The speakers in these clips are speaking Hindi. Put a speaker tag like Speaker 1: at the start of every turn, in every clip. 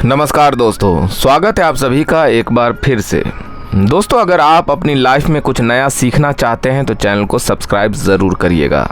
Speaker 1: नमस्कार दोस्तों, स्वागत है आप सभी का एक बार फिर से। दोस्तों, अगर आप अपनी लाइफ में कुछ नया सीखना चाहते हैं तो चैनल को सब्सक्राइब ज़रूर करिएगा।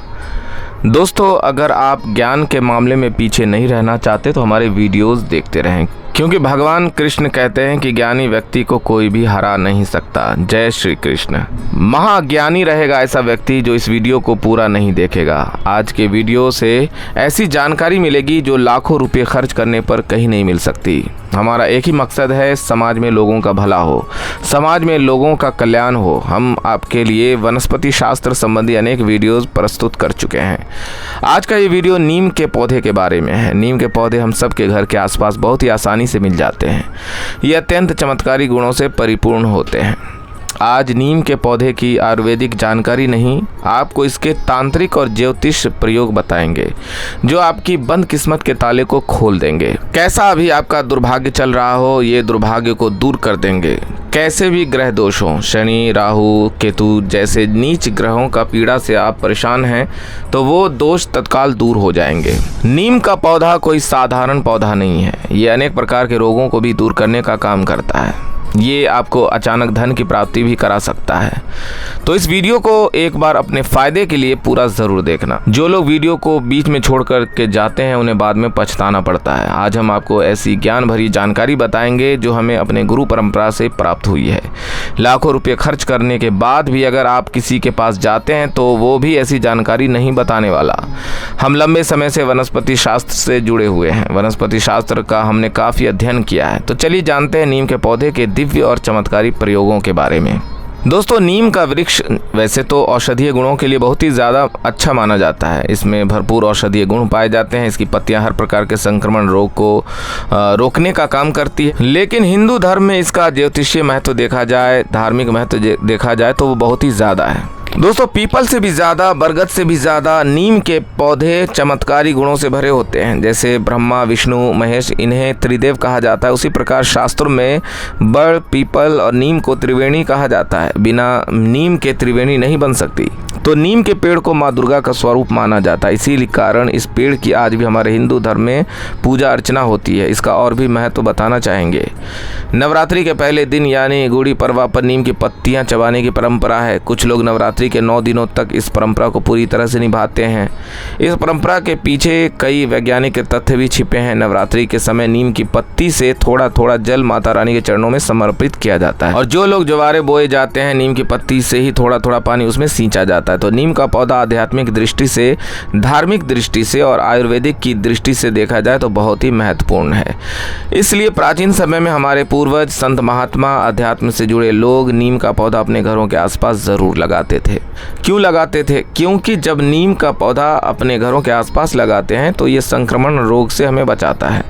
Speaker 1: दोस्तों, अगर आप ज्ञान के मामले में पीछे नहीं रहना चाहते तो हमारे वीडियोस देखते रहें, क्योंकि भगवान कृष्ण कहते हैं कि ज्ञानी व्यक्ति को कोई भी हरा नहीं सकता। जय श्री कृष्ण। महाज्ञानी रहेगा ऐसा व्यक्ति जो इस वीडियो को पूरा नहीं देखेगा। आज के वीडियो से ऐसी जानकारी मिलेगी जो लाखों रुपए खर्च करने पर कहीं नहीं मिल सकती। हमारा एक ही मकसद है, समाज में लोगों का भला हो, समाज में लोगों का कल्याण हो। हम आपके लिए वनस्पति शास्त्र संबंधी अनेक वीडियोस प्रस्तुत कर चुके हैं। आज का ये वीडियो नीम के पौधे के बारे में है। नीम के पौधे हम सब के घर के आसपास बहुत ही आसानी से मिल जाते हैं। ये अत्यंत चमत्कारी गुणों से परिपूर्ण होते हैं। आज नीम के पौधे की आयुर्वेदिक जानकारी नहीं, आपको इसके तांत्रिक और ज्योतिष प्रयोग बताएंगे जो आपकी बंद किस्मत के ताले को खोल देंगे। कैसा भी आपका दुर्भाग्य चल रहा हो, ये दुर्भाग्य को दूर कर देंगे। कैसे भी ग्रह दोष हो, शनि, राहु, केतु जैसे नीच ग्रहों का पीड़ा से आप परेशान हैं तो वो दोष तत्काल दूर हो जाएंगे। नीम का पौधा कोई साधारण पौधा नहीं है। ये अनेक प्रकार के रोगों को भी दूर करने का काम करता है। ये आपको अचानक धन की प्राप्ति भी करा सकता है। तो इस वीडियो को एक बार अपने फ़ायदे के लिए पूरा ज़रूर देखना। जो लोग वीडियो को बीच में छोड़ कर के जाते हैं उन्हें बाद में पछताना पड़ता है। आज हम आपको ऐसी ज्ञान भरी जानकारी बताएंगे जो हमें अपने गुरु परंपरा से प्राप्त हुई है। लाखों रुपये खर्च करने के बाद भी अगर आप किसी के पास जाते हैं तो वो भी ऐसी जानकारी नहीं बताने वाला। हम लंबे समय से वनस्पति शास्त्र से जुड़े हुए हैं। वनस्पति शास्त्र का हमने काफ़ी अध्ययन किया है। तो चलिए जानते हैं नीम के पौधे के दिव्य और चमत्कारी प्रयोगों के बारे में। दोस्तों, नीम का वृक्ष वैसे तो औषधीय गुणों के लिए बहुत ही ज़्यादा अच्छा माना जाता है। इसमें भरपूर औषधीय गुण पाए जाते हैं। इसकी पत्तियां हर प्रकार के संक्रमण रोग को रोकने का काम करती है। लेकिन हिंदू धर्म में इसका ज्योतिषीय महत्व देखा जाए, धार्मिक महत्व देखा जाए तो वो बहुत ही ज़्यादा है। दोस्तों, पीपल से भी ज़्यादा, बरगद से भी ज़्यादा नीम के पौधे चमत्कारी गुणों से भरे होते हैं। जैसे ब्रह्मा, विष्णु, महेश इन्हें त्रिदेव कहा जाता है, उसी प्रकार शास्त्रों में बड़, पीपल और नीम को त्रिवेणी कहा जाता है। बिना नीम के त्रिवेणी नहीं बन सकती। तो नीम के पेड़ को माँ दुर्गा का स्वरूप माना जाता है। इसी कारण इस पेड़ की आज भी हमारे हिंदू धर्म में पूजा अर्चना होती है। इसका और भी महत्व बताना चाहेंगे। नवरात्रि के पहले दिन यानी गुड़ी पड़वा पर नीम की पत्तियां चबाने की परंपरा है। कुछ लोग नवरात्रि के 9 दिनों तक इस परंपरा को पूरी तरह से निभाते हैं। इस परंपरा के पीछे कई वैज्ञानिक तथ्य भी छिपे हैं। नवरात्रि के समय नीम की पत्ती से थोड़ा थोड़ा जल माता रानी के चरणों में समर्पित किया जाता है, और जो लोग ज्वारे बोए जाते हैं नीम की पत्ती से ही थोड़ा थोड़ा पानी उसमें सींचा जाता है। तो नीम का पौधा आध्यात्मिक दृष्टि से, धार्मिक दृष्टि से और आयुर्वेदिक की दृष्टि से देखा जाए तो बहुत ही महत्वपूर्ण है। इसलिए प्राचीन समय में हमारे पूर्वज, संत महात्मा, अध्यात्म से जुड़े लोग नीम का पौधा अपने घरों के आसपास ज़रूर लगाते थे। क्यों लगाते थे? क्योंकि जब नीम का पौधा अपने घरों के आसपास लगाते हैं तो ये संक्रमण रोग से हमें बचाता है।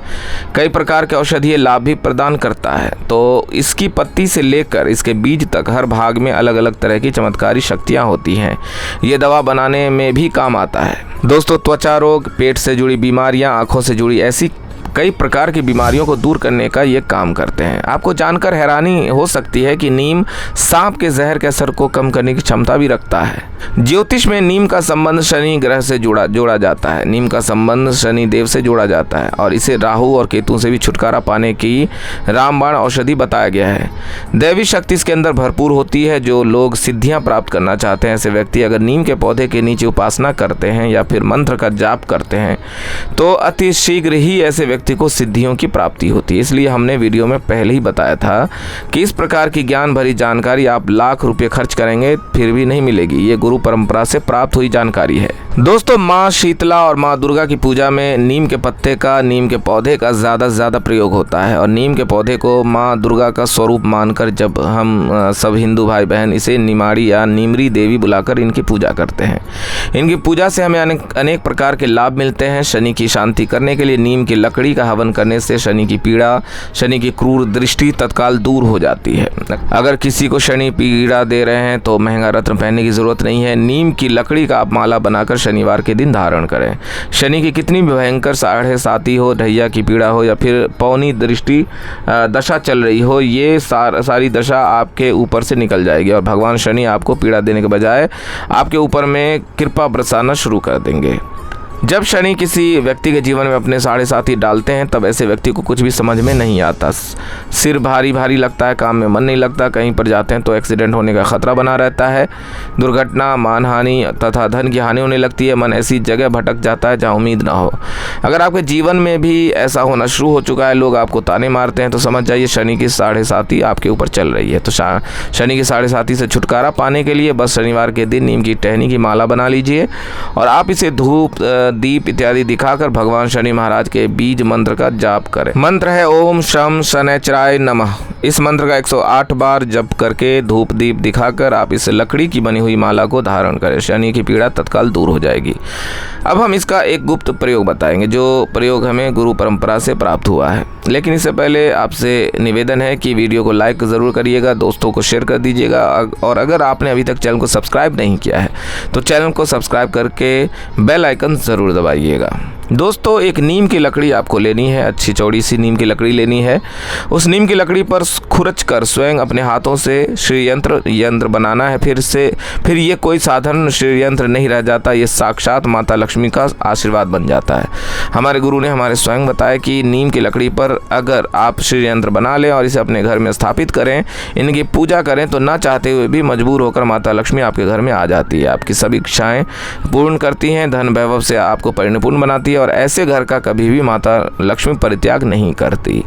Speaker 1: कई प्रकार के औषधीय लाभ भी प्रदान करता है। तो इसकी पत्ती से लेकर इसके बीज तक हर भाग में अलग अलग तरह की चमत्कारी शक्तियाँ होती हैं। ये दवा बनाने में भी काम आता है। दोस्तों, त्वचा रोग, पेट से जुड़ी बीमारियां, आंखों से जुड़ी ऐसी कई प्रकार की बीमारियों को दूर करने का ये काम करते हैं। आपको जानकर हैरानी हो सकती है कि नीम सांप के जहर के असर को कम करने की क्षमता भी रखता है। ज्योतिष में नीम का संबंध शनि ग्रह से जोड़ा जाता है। नीम का संबंध शनि देव से जोड़ा जाता है और इसे राहु और केतु से भी छुटकारा पाने की रामबाण औषधि बताया गया है। दैवी शक्ति इसके अंदर भरपूर होती है। जो लोग सिद्धियां प्राप्त करना चाहते हैं, ऐसे व्यक्ति अगर नीम के पौधे के नीचे उपासना करते हैं या फिर मंत्र का जाप करते हैं तो अति शीघ्र ही ऐसे व्यक्ति को सिद्धियों की प्राप्ति होती है। इसलिए हमने वीडियो में पहले ही बताया था कि इस प्रकार की ज्ञान भरी जानकारी आप लाख रुपए खर्च करेंगे फिर भी नहीं मिलेगी। ये गुरु परंपरा से प्राप्त हुई जानकारी है। दोस्तों, माँ शीतला और माँ दुर्गा की पूजा में नीम के पत्ते का, नीम के पौधे का ज़्यादा से ज़्यादा प्रयोग होता है। और नीम के पौधे को माँ दुर्गा का स्वरूप मानकर जब हम सब हिंदू भाई बहन इसे निमाड़ी या नीमरी देवी बुलाकर इनकी पूजा करते हैं। इनकी पूजा से हमें अनेक प्रकार के लाभ मिलते हैं। शनि की शांति करने के लिए नीम की लकड़ी का हवन करने से शनि की पीड़ा, शनि की क्रूर दृष्टि तत्काल दूर हो जाती है। अगर किसी को शनि पीड़ा दे रहे हैं तो महंगा रत्न पहनने की जरूरत नहीं है। नीम की लकड़ी का आप माला बनाकर शनिवार के दिन धारण करें। शनि की कितनी भी भयंकर 7.5 हो, ढैया की पीड़ा हो या फिर पौनी दृष्टि दशा चल रही हो, ये सारी दशा आपके ऊपर से निकल जाएगी और भगवान शनि आपको पीड़ा देने के बजाय आपके ऊपर में कृपा बरसाना शुरू कर देंगे। जब शनि किसी व्यक्ति के जीवन में अपने साढ़े साथी डालते हैं तब ऐसे व्यक्ति को कुछ भी समझ में नहीं आता। सिर भारी भारी लगता है, काम में मन नहीं लगता, कहीं पर जाते हैं तो एक्सीडेंट होने का खतरा बना रहता है, दुर्घटना, मानहानि तथा धन की हानि होने लगती है। मन ऐसी जगह भटक जाता है जहाँ उम्मीद ना हो। अगर आपके जीवन में भी ऐसा होना शुरू हो चुका है, लोग आपको ताने मारते हैं, तो समझ जाइए शनि की साढ़े साथी आपके ऊपर चल रही है। तो शनि की साढ़े साथी से छुटकारा पाने के लिए बस शनिवार के दिन नीम की टहनी की माला बना लीजिए और आप इसे धूप, दीप इत्यादि दिखाकर भगवान शनि महाराज के बीज मंत्र का जाप करें। मंत्र है ओम शम शनैचराय नमः। इस मंत्र का 108 बार जप करके धूप दीप दिखाकर आप इस लकड़ी की बनी हुई माला को धारण करें। शनि की पीड़ा तत्काल दूर हो जाएगी। अब हम इसका एक गुप्त प्रयोग बताएंगे, जो प्रयोग हमें गुरु परंपरा से प्राप्त हुआ है। लेकिन इससे पहले आपसे निवेदन है कि वीडियो को लाइक ज़रूर करिएगा, दोस्तों को शेयर कर दीजिएगा और अगर आपने अभी तक चैनल को सब्सक्राइब नहीं किया है तो चैनल को सब्सक्राइब करके बेल आइकन ज़रूर दबाइएगा। दोस्तों, एक नीम की लकड़ी आपको लेनी है, अच्छी चौड़ी सी नीम की लकड़ी लेनी है। उस नीम की लकड़ी पर खुरच कर स्वयं अपने हाथों से श्री यंत्र बनाना है। फिर ये कोई साधारण श्री यंत्र नहीं रह जाता, ये साक्षात माता लक्ष्मी का आशीर्वाद बन जाता है। हमारे गुरु ने हमारे स्वयं बताया कि नीम की लकड़ी पर अगर आप श्री यंत्र बना लें और इसे अपने घर में स्थापित करें, इनकी पूजा करें, तो ना चाहते हुए भी मजबूर होकर माता लक्ष्मी आपके घर में आ जाती है, आपकी सभी इच्छाएं पूर्ण करती हैं, धन वैभव से आपको परिपूर्ण बनाती है और ऐसे घर का कभी भी माता लक्ष्मी परित्याग नहीं करती।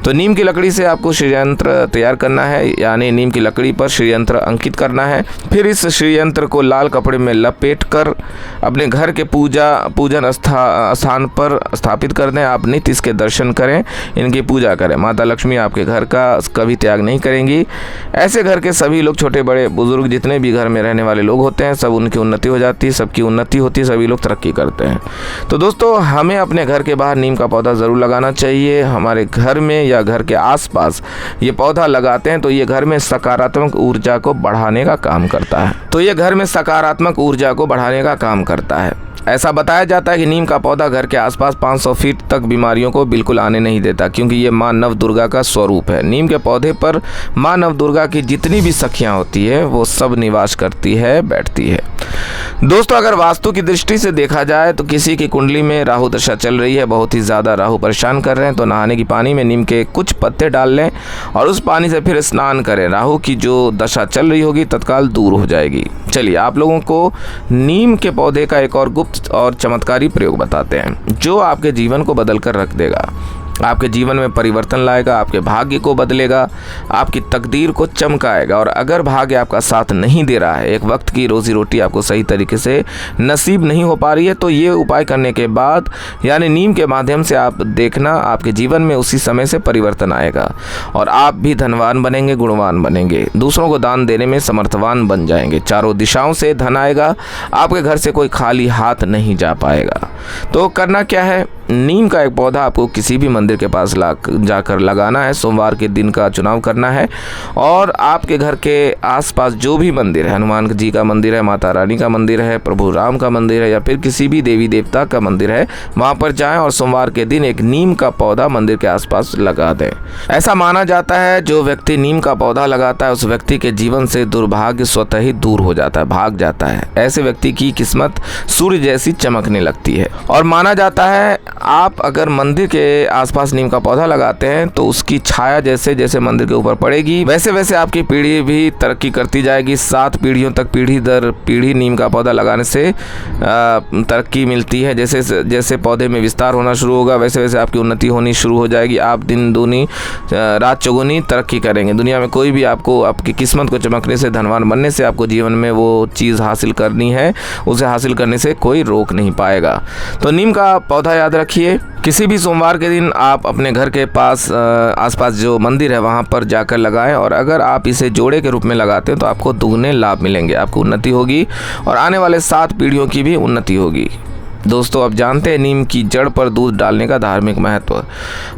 Speaker 1: तो नीम की लकड़ी से आपको श्री यंत्र तैयार करना है, यानी नीम की लकड़ी पर श्री यंत्र अंकित करना है। फिर इस श्री यंत्र को लाल कपड़े में लपेट कर अपने घर के पूजन स्थान पर स्थापित कर दें। आप नित्य इसके दर्शन करें, इनकी पूजा करें। माता लक्ष्मी आपके घर का कभी त्याग नहीं करेंगी। ऐसे घर के सभी लोग, छोटे बड़े बुजुर्ग, जितने भी घर में रहने वाले लोग होते हैं, सब उनकी उन्नति हो जाती है, सबकी उन्नति होती है, सभी लोग तरक्की करते हैं। तो दोस्तों, हमें अपने घर के बाहर नीम का पौधा ज़रूर लगाना चाहिए। हमारे घर में या घर के आसपास ये पौधा लगाते हैं तो ये घर में सकारात्मक ऊर्जा को बढ़ाने का काम करता है। ऐसा बताया जाता है कि नीम का पौधा घर के आसपास 500 फीट तक बीमारियों को बिल्कुल आने नहीं देता, क्योंकि ये माँ नव दुर्गा का स्वरूप है। नीम के पौधे पर माँ नव दुर्गा की जितनी भी सखियाँ होती है वो सब निवास करती है, बैठती है। दोस्तों, अगर वास्तु की दृष्टि से देखा जाए तो किसी की कुंडली में राहु दशा चल रही है, बहुत ही ज़्यादा राहु परेशान कर रहे हैं, तो नहाने की पानी में नीम के कुछ पत्ते डाल लें और उस पानी से फिर स्नान करें। राहु की जो दशा चल रही होगी तत्काल दूर हो जाएगी। चलिए, आप लोगों को नीम के पौधे का एक और गुप्त और चमत्कारी प्रयोग बताते हैं, जो आपके जीवन को बदल कर रख देगा, आपके जीवन में परिवर्तन लाएगा, आपके भाग्य को बदलेगा, आपकी तकदीर को चमकाएगा। और अगर भाग्य आपका साथ नहीं दे रहा है, एक वक्त की रोजी रोटी आपको सही तरीके से नसीब नहीं हो पा रही है, तो ये उपाय करने के बाद, यानी नीम के माध्यम से आप देखना, आपके जीवन में उसी समय से परिवर्तन आएगा और आप भी धनवान बनेंगे, गुणवान बनेंगे, दूसरों को दान देने में समर्थवान बन जाएंगे, चारों दिशाओं से धन आएगा, आपके घर से कोई खाली हाथ नहीं जा पाएगा। तो करना क्या है, नीम का एक पौधा आपको किसी भी मंदिर के पास जाकर लगाना है। सोमवार के दिन का चुनाव करना है और आपके घर के आसपास जो भी मंदिर है, हनुमान जी का मंदिर है, माता रानी का मंदिर है, प्रभु राम का मंदिर है या फिर किसी भी देवी देवता का मंदिर है, वहाँ पर जाएं और सोमवार के दिन एक नीम का पौधा मंदिर के आसपास लगा दें। ऐसा माना जाता है जो व्यक्ति नीम का पौधा लगाता है उस व्यक्ति के जीवन से दुर्भाग्य स्वतः ही दूर हो जाता है, भाग जाता है। ऐसे व्यक्ति की किस्मत सूर्य जैसी चमकने लगती है। और माना जाता है आप अगर मंदिर के आसपास नीम का पौधा लगाते हैं तो उसकी छाया जैसे जैसे मंदिर के ऊपर पड़ेगी वैसे वैसे आपकी पीढ़ी भी तरक्की करती जाएगी। 7 पीढ़ियों तक पीढ़ी दर पीढ़ी नीम का पौधा लगाने से तरक्की मिलती है। जैसे जैसे पौधे में विस्तार होना शुरू होगा वैसे वैसे आपकी उन्नति होनी शुरू हो जाएगी। आप दिन दूनी रात चौगुनी तरक्की करेंगे। दुनिया में कोई भी आपको आपकी किस्मत को चमकने से, धनवान बनने से, आपको जीवन में वो चीज़ हासिल करनी है, उसे हासिल करने से कोई रोक नहीं पाएगा। तो नीम का पौधा याद रखिए। किसी भी सोमवार के दिन आप अपने घर के पास आसपास जो मंदिर है वहाँ पर जाकर लगाएं और अगर आप इसे जोड़े के रूप में लगाते हैं तो आपको दुगने लाभ मिलेंगे, आपको उन्नति होगी और आने वाले 7 पीढ़ियों की भी उन्नति होगी। दोस्तों, अब जानते हैं नीम की जड़ पर दूध डालने का धार्मिक महत्व।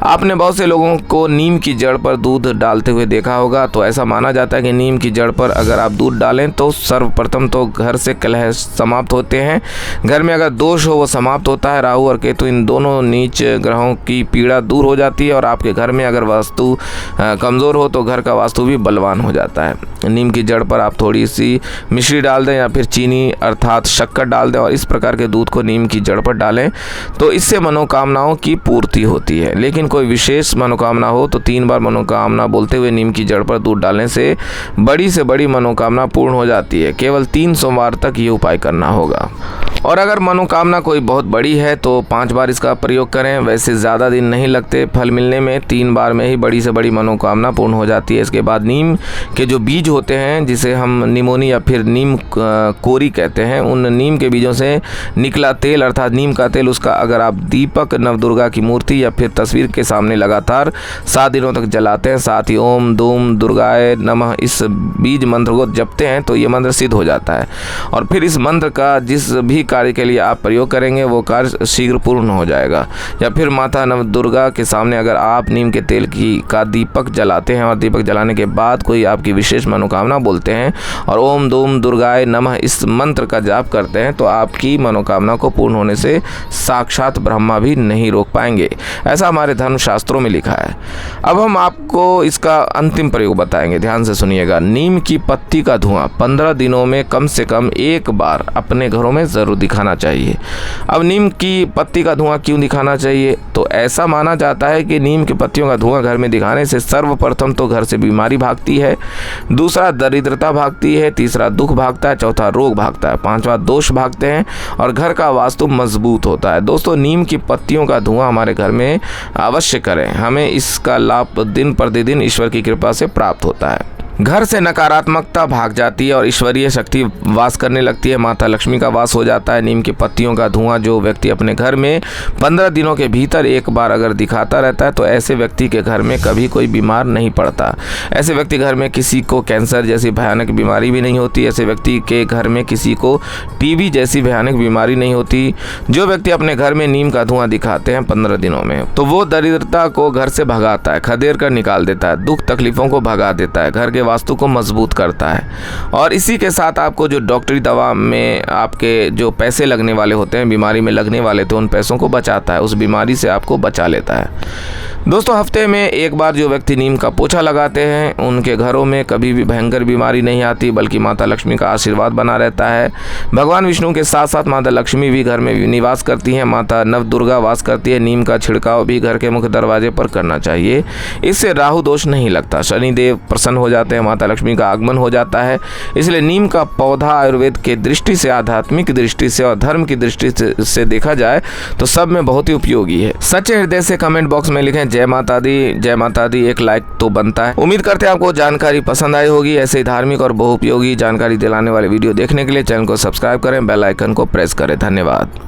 Speaker 1: आपने बहुत से लोगों को नीम की जड़ पर दूध डालते हुए देखा होगा। तो ऐसा माना जाता है कि नीम की जड़ पर अगर आप दूध डालें तो सर्वप्रथम तो घर से कलह समाप्त होते हैं, घर में अगर दोष हो वो समाप्त होता है। राहु और केतु इन दोनों नीच ग्रहों की पीड़ा दूर हो जाती है और आपके घर में अगर वास्तु कमज़ोर हो तो घर का वास्तु भी बलवान हो जाता है। नीम की जड़ पर आप थोड़ी सी मिश्री डाल दें या फिर चीनी अर्थात शक्कर डाल दें और इस प्रकार के दूध को नीम की की जड़ पर डालें तो इससे मनोकामनाओं की पूर्ति होती है। लेकिन कोई विशेष मनोकामना हो तो 3 बार मनोकामना बोलते हुए नीम की जड़ पर दूध डालने से बड़ी मनोकामना पूर्ण हो जाती है। केवल 3 सोमवार तक ये उपाय करना होगा। और अगर मनोकामना कोई बहुत बड़ी है तो 5 बार इसका प्रयोग करें। वैसे ज़्यादा दिन नहीं लगते फल मिलने में, 3 बार में ही बड़ी से बड़ी मनोकामना पूर्ण हो जाती है। इसके बाद नीम के जो बीज होते हैं, जिसे हम निमोनी या फिर नीम कोरी कहते हैं, उन नीम के बीजों से निकला तेल अर्थात नीम का तेल, उसका अगर आप दीपक नवदुर्गा की मूर्ति या फिर तस्वीर के सामने लगातार 7 दिनों तक जलाते हैं, साथ ही ओम दूम दुर्गाय नमः इस बीज मंत्र को जपते हैं तो ये मंत्र सिद्ध हो जाता है। और फिर इस मंत्र का जिस भी कार्य के लिए आप प्रयोग करेंगे वो कार्य शीघ्र पूर्ण हो जाएगा। या फिर माता नवदुर्गा के सामने अगर आप नीम के तेल का दीपक जलाते हैं और दीपक जलाने के बाद कोई आपकी विशेष मनोकामना बोलते हैं और ओम दूम दुर्गाय नमः इस मंत्र का जाप करते हैं तो आपकी मनोकामना को पूर्ण होने से साक्षात ब्रह्मा भी नहीं रोक पाएंगे। ऐसा हमारे धर्मशास्त्रों में लिखा है। अब हम आपको इसका अंतिम प्रयोग बताएंगे, ध्यान से सुनिएगा। नीम की पत्ती का धुआं 15 दिनों में कम से कम 1 बार अपने घरों में ज़रूर दिखाना चाहिए। अब नीम की पत्ती का धुआं क्यों दिखाना चाहिए? तो ऐसा माना जाता है कि नीम की पत्तियों का धुआं घर में दिखाने से सर्वप्रथम तो घर से बीमारी भागती है, दूसरा दरिद्रता भागती है, तीसरा दुख भागता है, चौथा रोग भागता है, 5वां दोष भागते हैं और घर का वास्तु मजबूत होता है। दोस्तों, नीम की पत्तियों का धुआं हमारे घर में अवश्य करें, हमें इसका लाभ दिन प्रतिदिन ईश्वर की कृपा से प्राप्त होता है। घर से नकारात्मकता भाग जाती है और ईश्वरीय शक्ति वास करने लगती है, माता लक्ष्मी का वास हो जाता है। नीम की पत्तियों का धुआं जो व्यक्ति अपने घर में 15 दिनों के भीतर 1 बार अगर दिखाता रहता है तो ऐसे व्यक्ति के घर में कभी कोई बीमार नहीं पड़ता। ऐसे व्यक्ति घर में किसी को कैंसर जैसी भयानक बीमारी भी नहीं होती। ऐसे व्यक्ति के घर में किसी को टीबी जैसी भयानक बीमारी नहीं होती। जो व्यक्ति अपने घर में नीम का धुआं दिखाते हैं 15 दिनों में तो वो दरिद्रता को घर से भगाता है, खदेड़ कर निकाल देता है, दुख तकलीफों को भगा देता है, घर के वास्तु को मजबूत करता है। और इसी के साथ आपको जो डॉक्टरी दवा में आपके जो पैसे लगने वाले होते हैं, बीमारी में लगने वाले तो उन पैसों को बचाता है, उस बीमारी से आपको बचा लेता है। दोस्तों, हफ्ते में 1 बार जो व्यक्ति नीम का पोछा लगाते हैं उनके घरों में कभी भी भयंकर बीमारी नहीं आती, बल्कि माता लक्ष्मी का आशीर्वाद बना रहता है। भगवान विष्णु के साथ साथ माता लक्ष्मी भी घर में निवास करती हैं, माता नवदुर्गा वास करती है। नीम का छिड़काव भी घर के मुख्य दरवाजे पर करना चाहिए, इससे राहु दोष नहीं लगता, शनिदेव प्रसन्न हो जाते हैं, माता लक्ष्मी का आगमन हो जाता है। इसलिए नीम का पौधा आयुर्वेद के दृष्टि से, आध्यात्मिक दृष्टि से और धर्म की दृष्टि से देखा जाए तो सब में बहुत ही उपयोगी है। सच्चे हृदय से कमेंट बॉक्स में लिखें जय माता दी, जय माता दी, एक लाइक तो बनता है। उम्मीद करते हैं आपको जानकारी पसंद आई होगी। ऐसे धार्मिक और बहुउपयोगी जानकारी दिलाने वाले वीडियो देखने के लिए चैनल को सब्सक्राइब करें, बेल आइकन को प्रेस करें। धन्यवाद।